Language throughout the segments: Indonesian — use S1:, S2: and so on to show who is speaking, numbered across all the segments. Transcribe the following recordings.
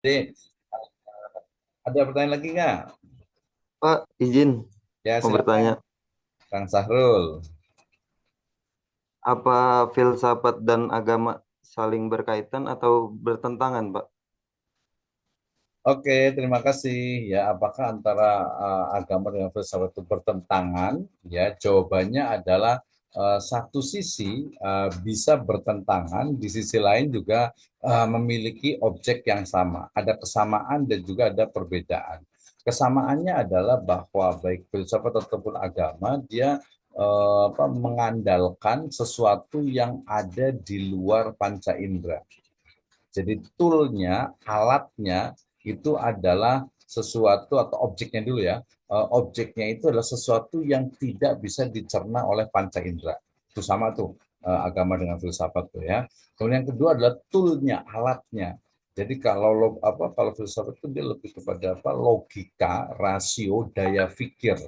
S1: Jadi, ada pertanyaan lagi nggak?
S2: Pak, izin
S1: Ya,
S2: mau
S1: silakan,
S2: bertanya,
S1: Kang Sahrul.
S2: apa filsafat dan agama saling berkaitan atau bertentangan, Pak?
S1: Oke, terima kasih. Ya, apakah antara agama dengan filsafat itu bertentangan? Ya, jawabannya adalah satu sisi bisa bertentangan, di sisi lain juga memiliki objek yang sama. Ada kesamaan dan juga ada perbedaan. Kesamaannya adalah bahwa baik filsafat ataupun agama dia mengandalkan sesuatu yang ada di luar panca indera. Jadi toolnya, alatnya itu adalah sesuatu atau objeknya dulu ya. Objeknya itu adalah sesuatu yang tidak bisa dicerna oleh panca indera. Itu sama tuh agama dengan filsafat tuh ya. Kemudian yang kedua adalah toolnya, alatnya. Jadi kalau filsafat itu dia lebih kepada apa? Logika, rasio, daya pikir.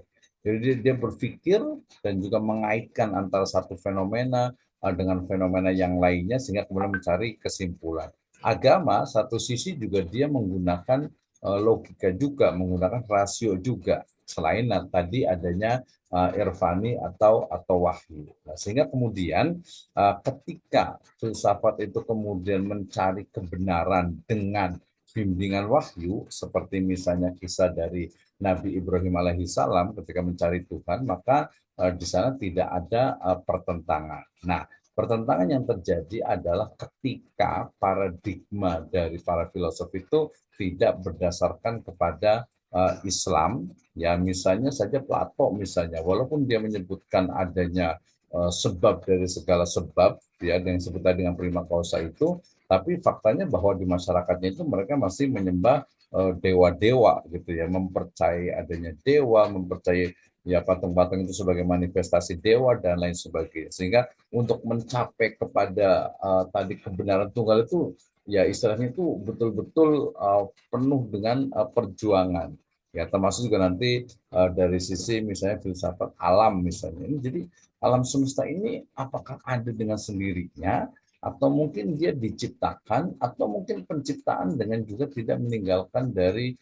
S1: Jadi dia berpikir dan juga mengaitkan antara satu fenomena dengan fenomena yang lainnya sehingga kemudian mencari kesimpulan. Agama satu sisi juga dia menggunakan logika juga, menggunakan rasio juga. Selain tadi adanya irfani atau wahyu. Nah, sehingga kemudian ketika filsafat itu kemudian mencari kebenaran dengan bimbingan wahyu, seperti misalnya kisah dari Nabi Ibrahim alaihissalam ketika mencari Tuhan, maka di sana tidak ada pertentangan. Nah, pertentangan yang terjadi adalah ketika paradigma dari para filosof itu tidak berdasarkan kepada Islam, ya misalnya saja Plato misalnya, walaupun dia menyebutkan adanya sebab dari segala sebab, ya yang disebut tadi dengan prima causa itu, tapi faktanya bahwa di masyarakatnya itu mereka masih menyembah dewa-dewa gitu ya, mempercayai adanya dewa, mempercayai ya patung-patung itu sebagai manifestasi dewa dan lain sebagainya. Sehingga untuk mencapai kepada tadi kebenaran tunggal itu ya istilahnya itu betul-betul penuh dengan perjuangan. Ya termasuk juga nanti dari sisi misalnya filsafat alam misalnya. Ini jadi alam semesta ini apakah ada dengan sendirinya atau mungkin dia diciptakan atau mungkin penciptaan dengan juga tidak meninggalkan dari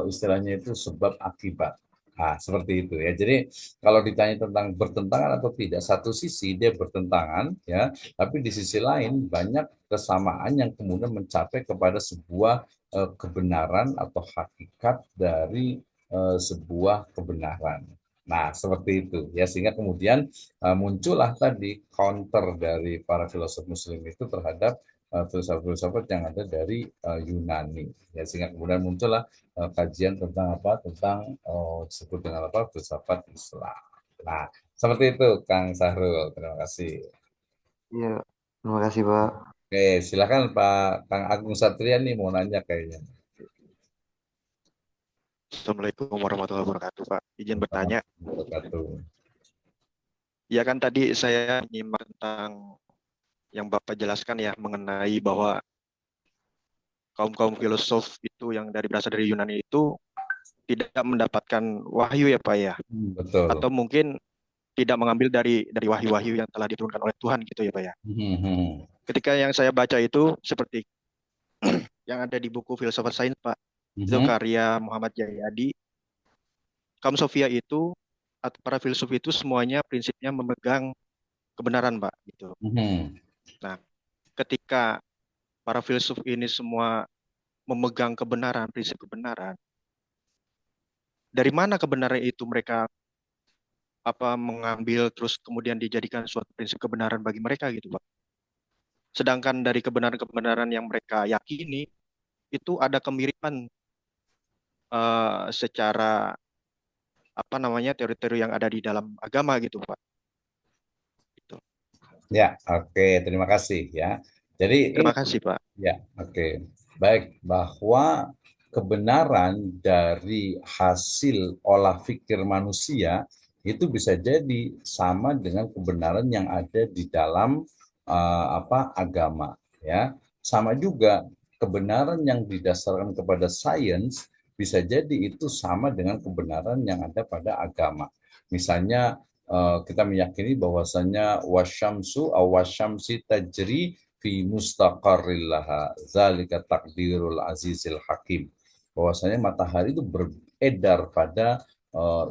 S1: istilahnya itu sebab akibat. Nah, seperti itu ya. Jadi kalau ditanya tentang bertentangan atau tidak, satu sisi dia bertentangan ya, tapi di sisi lain banyak kesamaan yang kemudian mencapai kepada sebuah kebenaran atau hakikat dari sebuah kebenaran. Nah, seperti itu ya, sehingga kemudian muncullah tadi counter dari para filosof muslim itu terhadap filsafat-filsafat yang ada dari Yunani ya, sehingga kemudian muncullah kajian tentang apa, tentang disebut dengan apa, filsafat Islam. Nah, seperti itu Kang Sahrul, terima kasih.
S2: Iya, terima kasih, Pak.
S1: Oke, silakan Pak Kang Agung Satria nih mau nanya kayaknya.
S3: Assalamualaikum warahmatullahi wabarakatuh, Pak. Izin bertanya.
S1: Wabarakatuh.
S3: Ya kan tadi saya nyimak tentang yang Bapak jelaskan ya mengenai bahwa kaum-kaum filosof itu yang berasal dari Yunani itu tidak mendapatkan wahyu ya, Pak ya.
S1: Betul.
S3: Atau mungkin tidak mengambil dari wahyu-wahyu yang telah diturunkan oleh Tuhan gitu ya, Pak ya.
S1: Hmm.
S3: Ketika yang saya baca itu seperti yang ada di buku Filsafat Sains, Pak. Itu
S1: Hmm.
S3: karya Muhammad Jayadi. Kaum Sofia itu atau para filsuf itu semuanya prinsipnya memegang kebenaran, Pak, gitu.
S1: Hmm.
S3: Nah, ketika para filsuf ini semua memegang kebenaran, prinsip kebenaran, dari mana kebenaran itu mereka mengambil terus kemudian dijadikan suatu prinsip kebenaran bagi mereka gitu, Pak. Sedangkan dari kebenaran-kebenaran yang mereka yakini itu ada kemiripan secara teori-teori yang ada di dalam agama gitu, Pak. Gitu.
S1: Ya, oke, terima kasih ya. Jadi ini
S3: Terima kasih, Pak.
S1: ya, oke. Baik, bahwa kebenaran dari hasil olah pikir manusia itu bisa jadi sama dengan kebenaran yang ada di dalam agama ya. Sama juga kebenaran yang didasarkan kepada sains bisa jadi itu sama dengan kebenaran yang ada pada agama. Misalnya kita meyakini bahwasanya wasyamsu aw wasyamsi tajri fi mustaqarrillaha zalika takdirul azizil hakim. Bahwasanya matahari itu beredar pada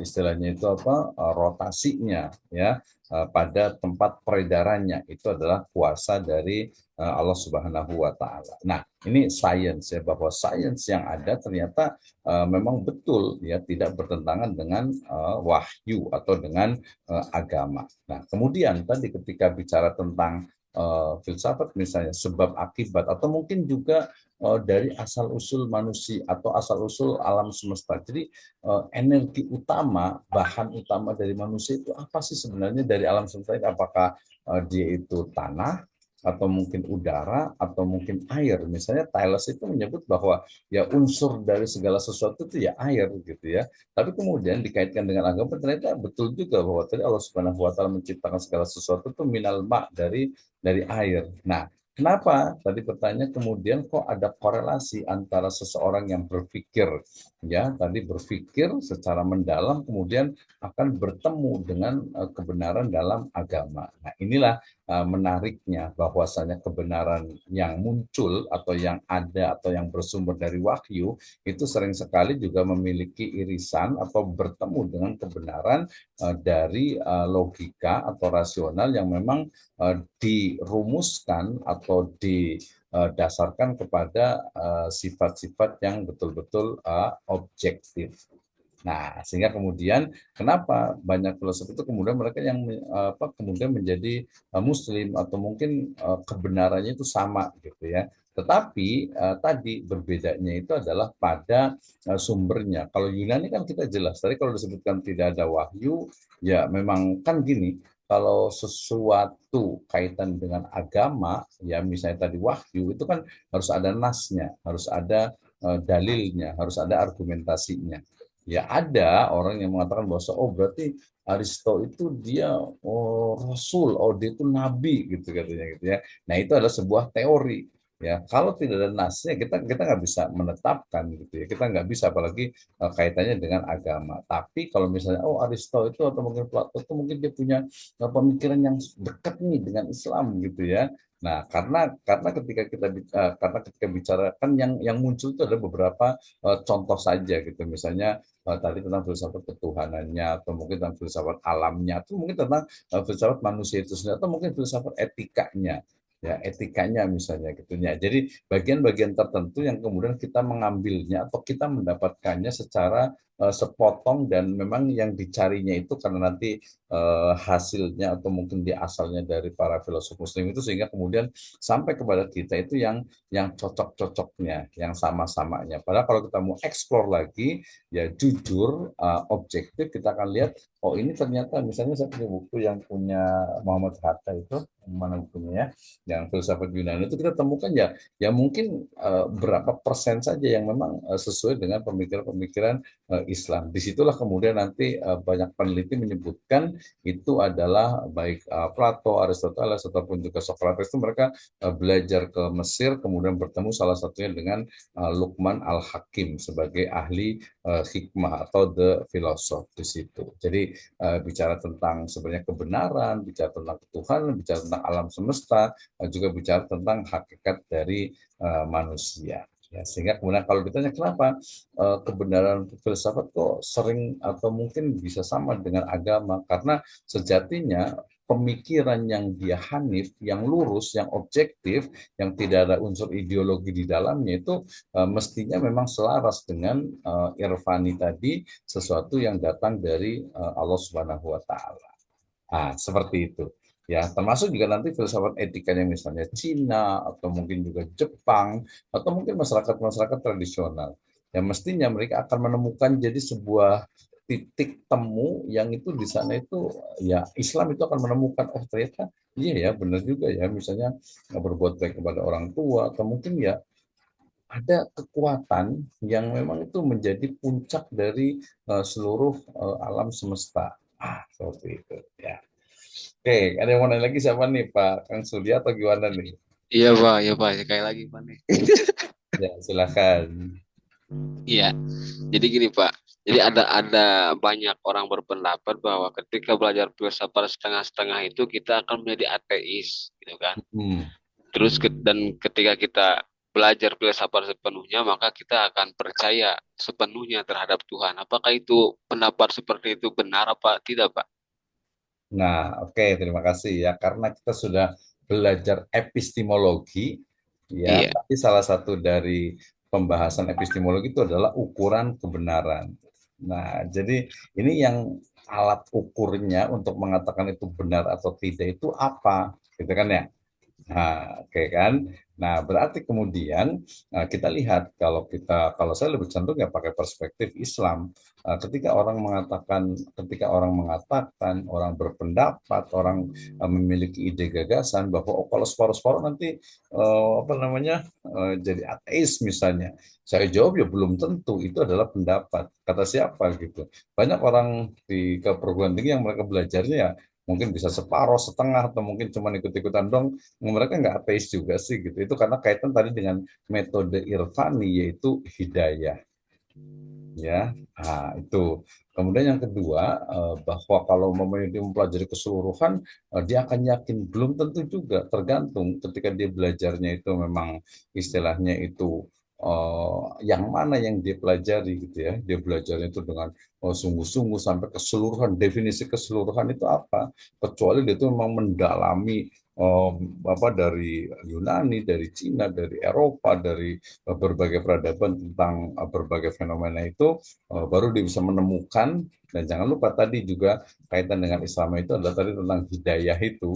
S1: istilahnya itu apa, rotasinya ya, pada tempat peredarannya itu adalah kuasa dari Allah Subhanahu wa taala. Nah, ini sains ya, bahwa sains yang ada ternyata memang betul ya, tidak bertentangan dengan wahyu atau dengan agama. Nah, kemudian tadi ketika bicara tentang filsafat misalnya sebab akibat atau mungkin juga dari asal usul manusia atau asal usul alam semesta. Jadi energi utama, bahan utama dari manusia itu apa sih sebenarnya dari alam semesta ini? Apakah dia itu tanah atau mungkin udara atau mungkin air? Misalnya Thales itu menyebut bahwa ya unsur dari segala sesuatu itu ya air gitu ya. Tapi kemudian dikaitkan dengan agama, ternyata betul juga bahwa tadi Allah Subhanahu wa taala menciptakan segala sesuatu itu minal ma, dari air. Nah, kenapa tadi pertanyaan kemudian kok ada korelasi antara seseorang yang berpikir ya, tadi berpikir secara mendalam kemudian akan bertemu dengan kebenaran dalam agama. Nah, inilah menariknya bahwasanya kebenaran yang muncul atau yang ada atau yang bersumber dari wahyu itu sering sekali juga memiliki irisan atau bertemu dengan kebenaran dari logika atau rasional yang memang dirumuskan atau didasarkan kepada sifat-sifat yang betul-betul objektif. Nah, sehingga kemudian kenapa banyak filosof itu kemudian mereka yang kemudian menjadi muslim atau mungkin kebenarannya itu sama gitu ya. Tetapi tadi berbedanya itu adalah pada sumbernya. Kalau Yunani kan kita jelas, tadi kalau disebutkan tidak ada wahyu, ya memang kan gini, kalau sesuatu kaitan dengan agama, ya misalnya tadi wahyu, itu kan harus ada nasnya, harus ada dalilnya, harus ada argumentasinya. Ya ada orang yang mengatakan bahwa oh berarti Aristo itu dia rasul, oh dia itu nabi gitu katanya gitu ya. Nah itu adalah sebuah teori ya. Kalau tidak ada nasnya kita nggak bisa menetapkan gitu ya. Kita nggak bisa apalagi kaitannya dengan agama. Tapi kalau misalnya oh Aristo itu atau mungkin Plato itu mungkin dia punya pemikiran yang dekat nih dengan Islam gitu ya. Nah, karena ketika bicara kan yang muncul itu ada beberapa contoh saja gitu. Misalnya tadi tentang filsafat ketuhanannya atau mungkin tentang filsafat alamnya atau mungkin tentang filsafat manusia itu sendiri atau mungkin filsafat etikanya ya etikanya misalnya gitu ya. Jadi bagian-bagian tertentu yang kemudian kita mengambilnya atau kita mendapatkannya secara sepotong dan memang yang dicarinya itu karena nanti hasilnya atau mungkin di asalnya dari para filosof muslim itu sehingga kemudian sampai kepada kita itu yang cocok-cocoknya, yang sama-samanya. Padahal kalau kita mau explore lagi, ya jujur, objektif, kita akan lihat, oh ini ternyata misalnya saya punya buku yang punya Muhammad Hatta itu, mana bukunya ya, yang filsafat Yunani itu kita temukan ya mungkin berapa persen saja yang memang sesuai dengan pemikiran-pemikiran Islam. Disitulah kemudian nanti banyak peneliti menyebutkan itu adalah baik Plato, Aristoteles ataupun juga Socrates itu mereka belajar ke Mesir kemudian bertemu salah satunya dengan Luqman Al-Hakim sebagai ahli hikmah atau the philosopher di situ. Jadi bicara tentang sebenarnya kebenaran, bicara tentang Tuhan, bicara tentang alam semesta, juga bicara tentang hakikat dari manusia. Ya, sehingga kemudian kalau ditanya kenapa kebenaran filsafat kok sering atau mungkin bisa sama dengan agama, karena sejatinya pemikiran yang dia hanif, yang lurus, yang objektif, yang tidak ada unsur ideologi di dalamnya itu mestinya memang selaras dengan irfani tadi, sesuatu yang datang dari Allah Subhanahu wa taala. Nah, seperti itu. Ya, termasuk juga nanti filsafat etikanya misalnya Cina atau mungkin juga Jepang atau mungkin masyarakat-masyarakat tradisional. Ya, mestinya mereka akan menemukan jadi sebuah titik temu yang itu di sana itu ya Islam itu akan menemukan oh ternyata iya ya benar juga ya misalnya berbuat baik kepada orang tua atau mungkin ya ada kekuatan yang memang itu menjadi puncak dari seluruh alam semesta. Seperti itu ya. Oke, ada yang mau nanya lagi siapa nih Pak Kang Surya atau gimana nih?
S4: Iya Pak, sekali lagi Pak nih.
S1: Ya, silakan.
S4: Iya, jadi gini Pak, jadi ada banyak orang berpendapat bahwa ketika belajar filsafat setengah-setengah itu kita akan menjadi ateis, gitu kan?
S1: Hmm.
S4: Dan ketika kita belajar filsafat sepenuhnya, maka kita akan percaya sepenuhnya terhadap Tuhan. Apakah itu pendapat seperti itu benar apa tidak, Pak?
S1: Nah, oke, terima kasih ya. Karena kita sudah belajar epistemologi, ya,
S4: Iya,
S1: tapi salah satu dari pembahasan epistemologi itu adalah ukuran kebenaran. Nah, jadi ini yang alat ukurnya untuk mengatakan itu benar atau tidak itu apa, gitu kan ya? Nah, oke kan? Nah, berarti kemudian kita lihat kalau saya lebih cenderung ya pakai perspektif Islam. Ketika orang mengatakan, orang berpendapat, orang memiliki ide gagasan bahwa oh, kalau separuh-separuh nanti apa namanya jadi ateis misalnya. Saya jawab ya belum tentu itu adalah pendapat. Kata siapa gitu. Banyak orang di ke perguruan tinggi yang mereka belajarnya ya mungkin bisa separuh, setengah, atau mungkin cuma ikut-ikutan dong mereka nggak ateis juga sih gitu. Itu karena kaitan tadi dengan metode irfani yaitu hidayah ya. Nah, itu. Kemudian yang kedua bahwa kalau umpamanya dia mempelajari keseluruhan dia akan yakin belum tentu juga tergantung ketika dia belajarnya itu memang istilahnya itu yang mana yang dia pelajari gitu ya. Dia belajarnya itu dengan sungguh-sungguh sampai keseluruhan definisi keseluruhan itu apa? Kecuali dia itu memang mendalami apa dari Yunani, dari Cina, dari Eropa, dari berbagai peradaban tentang berbagai fenomena itu baru dia bisa menemukan. Dan jangan lupa tadi juga kaitan dengan Islam itu adalah tadi tentang hidayah itu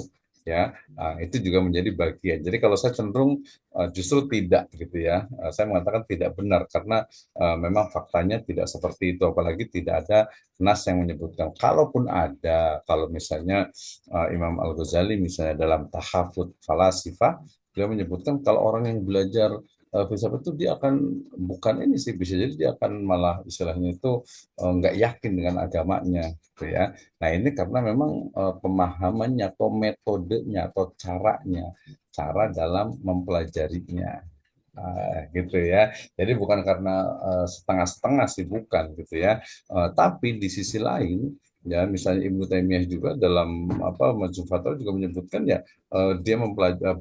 S1: ya. Itu juga menjadi bagian. Jadi kalau saya cenderung justru tidak gitu ya. Saya mengatakan tidak benar karena memang faktanya tidak seperti itu, apalagi tidak ada nas yang menyebutkan. Kalaupun ada, kalau misalnya Imam Al-Ghazali misalnya dalam Tahafut Falasifah, beliau menyebutkan kalau orang yang belajar filsafat itu dia akan bukan ini sih, bisa jadi dia akan malah istilahnya itu nggak yakin dengan agamanya gitu ya. Nah ini karena memang pemahamannya atau metodenya atau cara dalam mempelajarinya. Gitu ya. Jadi bukan karena setengah-setengah sih, bukan gitu ya. Tapi di sisi lain ya misalnya Ibnu Taimiyah juga dalam apa Majmu' Fatawa juga menyebutkan ya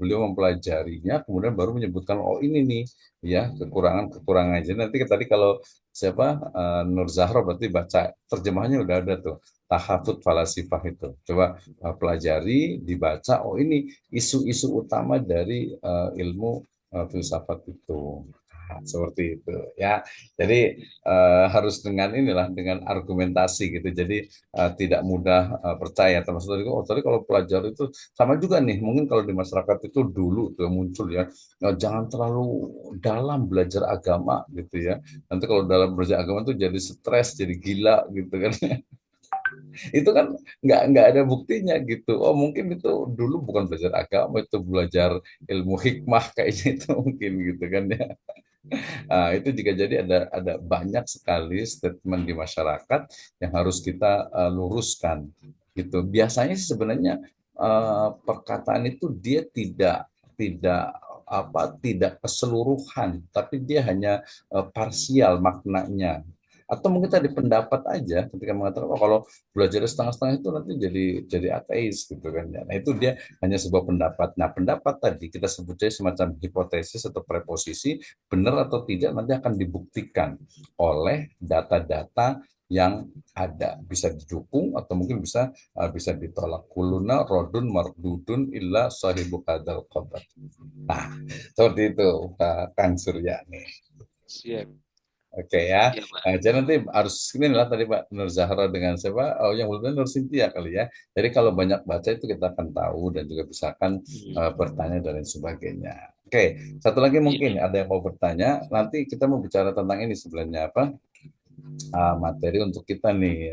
S1: beliau mempelajarinya kemudian baru menyebutkan oh ini nih ya kekurangan-kekurangan. Jadi nanti tadi kalau siapa Nur Zahra berarti baca terjemahannya udah ada tuh. Tahafut Falasifah itu. Coba pelajari, dibaca. Oh ini isu-isu utama dari ilmu filsafat itu. Nah, seperti itu ya. Jadi harus dengan inilah dengan argumentasi gitu. Jadi tidak mudah percaya. Termasuk tadi oh tadi kalau pelajar itu sama juga nih. Mungkin kalau di masyarakat itu dulu tuh muncul ya, jangan terlalu dalam belajar agama gitu ya. Nanti kalau dalam belajar agama tuh jadi stres, jadi gila gitu kan. Itu kan nggak ada buktinya gitu. Oh mungkin itu dulu bukan belajar agama, itu belajar ilmu hikmah kayaknya itu mungkin gitu kan ya. Itu juga jadi ada banyak sekali statement di masyarakat yang harus kita luruskan gitu. Biasanya sih sebenarnya perkataan itu dia tidak tidak keseluruhan, tapi dia hanya parsial maknanya. Atau mungkin tadi pendapat aja ketika mengatakan oh, kalau belajar setengah-setengah itu nanti jadi ateis gitu kan ya. Nah itu dia hanya sebuah pendapat. Nah pendapat tadi kita sebutnya semacam hipotesis atau preposisi, benar atau tidak nanti akan dibuktikan oleh data-data yang ada, bisa didukung atau mungkin bisa ditolak. Kuluna rodun mardudun illa sahibu kadal qabar. Nah seperti itu Pak Kang Suryani.
S4: siap.
S1: Oke ya.
S4: Iya, Pak.
S1: Jadi nanti harus ini lah tadi Pak Nur Zahra dengan siapa? Oh yang belum Nur Sintia kali ya. Jadi kalau banyak baca itu kita akan tahu dan juga bisa akan bertanya dan lain sebagainya. Oke, satu lagi mungkin
S4: Iya.
S1: ada yang mau bertanya. Nanti kita mau bicara tentang ini sebenarnya apa? Materi untuk kita nih.